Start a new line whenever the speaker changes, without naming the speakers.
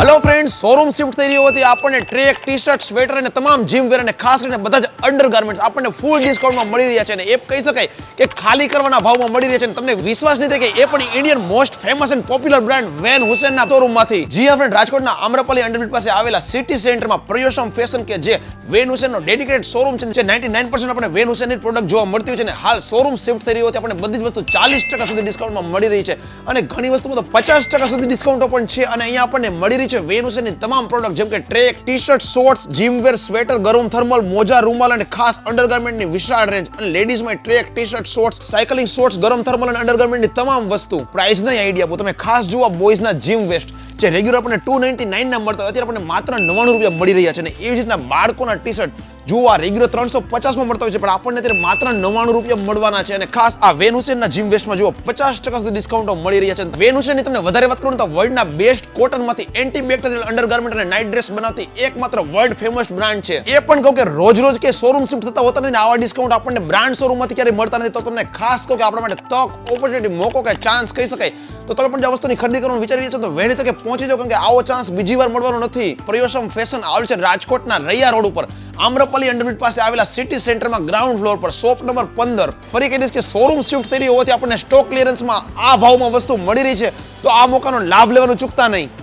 Hello friends, showroom shift થઈ રહ્યો હોવાથી આપણને ટ્રેક, ટી-શર્ટ, સ્વેટર અને તમામ જીમ વેર અને ખાસ કરીને બધા જ અંડરગાર્મેન્ટ્સ આપણને ફૂલ ડિસ્કાઉન્ટમાં મળી રહ્યા છે અને એ કહી શકાય કે ખાલી કરવાના ભાવમાં મળી રહ્યા છે અને તમને વિશ્વાસ નહીં થાય કે એ પણ Indian most famous and popular brand Van હુસેનના શોરૂમમાંથી. જી હા ફ્રેન્ડ, રાજકોટના આમ્રપાલી અંડરબ્રિજ પાસે આવેલા સિટી સેન્ટરમાં પ્રયોસમ ફેશન કે જે વેન હુસેનનો ડેડિકેટેડ શોરૂમ છે, જે 99% આપણને વેન હુસેનની પ્રોડક્ટ જોવા મળતી હોય છે અને હાલ શોરૂમ શિફ્ટ થઈ રહ્યો હોવાથી આપણને બધી જ વસ્તુ 40% સુધી ડિસ્કાઉન્ટમાં મળી રહી છે અને ઘણી વસ્તુમાં તો 50% સુધી ડિસ્કાઉન્ટો પણ છે. અને અહીંયા આપણને મળી રહી છે વેન હુસેનની તમામ પ્રોડક્ટ જેમ કે track, t-shirt, shorts, gymwear, sweater, ગરમ થર્મલ, મોજા, રૂમાલ અને ખાસ અંડરગાર્મેન્ટની વિશાળ રેન્જ. અને લેડીઝમાં track, t-shirt, shorts, cycling shorts, ગરમ થર્મલ અને અંડરગાર્મેન્ટની તમામ વસ્તુ. પ્રાઇસના આઈડિયા આપો, તમે ખાસ જુઓ બોયઝના જીમ વેસ્ટ જે રેગ્યુલર આપણને 299 ના મળતા અત્યારે આપણને માત્ર 99 રૂપિયા મળી રહ્યા છે. અને એવી રીતના બાળકોના ટી-શર્ટ જુઓ આ રેગ્યુલર 350 માં મળતા હોય છે પણ આપણને અત્યારે માત્ર 99 રૂપિયા મળવાના છે. અને ખાસ આ વેન હુસેનના જીમ વેસ્ટમાં જુઓ 50% સુધી ડિસ્કાઉન્ટો મળી રહ્યા છે. વેન હુસેનની તમને વધારે વાત કરું તો વર્લ્ડના બેસ્ટ કોટનમાંથી એન્ટી બેક્ટેરિયલ અંડરગાર્મેન્ટ અને નાઇટ ડ્રેસ બનાવતી એકમાત્ર વર્લ્ડ ફેમસ બ્રાન્ડ છે. એ પણ કહું કે રોજ કે શોરૂમ શિફ્ટ થતા હોતા નથી, આવા ડિસ્કાઉન્ટ આપણને બ્રાન્ડ શોરૂમમાંથી ક્યારે મળતા નથી. તો તમને ખાસ કહું કે આપણા માટે તક, ઓપોર્ચ્યુનિટી, મોકો કે ચાન્સ કહી શકાય. તો તમે પણ જો વસ્તુની ખરીદી કરવાનું વિચારી રહ્યા છો તો વહેલી તકે પહોંચી જાઓ, કારણ કે આવો ચાન્સ બીજી વાર મળવાનો નથી. પ્રયોસમ ફેશન આવેલ છે રાજકોટના રૈયા રોડ ઉપર આમ્રપાલી અંડરબ્રિજ પાસે આવેલા સિટી સેન્ટરમાં ગ્રાઉન્ડ ફ્લોર પર શોપ નંબર 15. ફરી કહી દઈશ કે શોરૂમ શિફ્ટ થઈ રહ્યો હોવાથી આપણને સ્ટોક ક્લિયરન્સમાં આ ભાવમાં વસ્તુ મળી રહી છે, તો આ મોકાનો લાભ લેવાનું ચૂકતા નહીં.